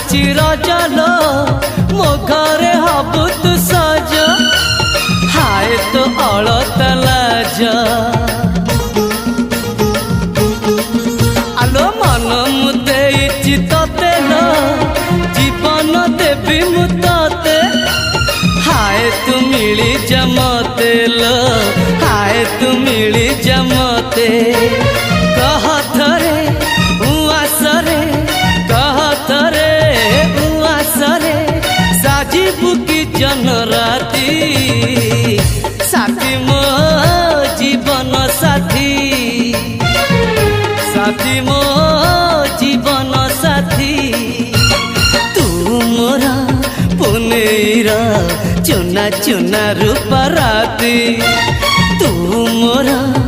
आसुची रजलो मो घरे हबु तू सज हाय तो अलत लाज आलो मन मुदे चितते लो जीवन देवी मुते हाय तू मिली जमते लो हाय तू मिली जमते कह थरे उआसरे कह थरे उआसरे साजिबु की जन राती साथी मो जीवन साथी साथी मो जीवन साथी तू मोरा पुनेरा चुना चुना रूप राती तू मोरा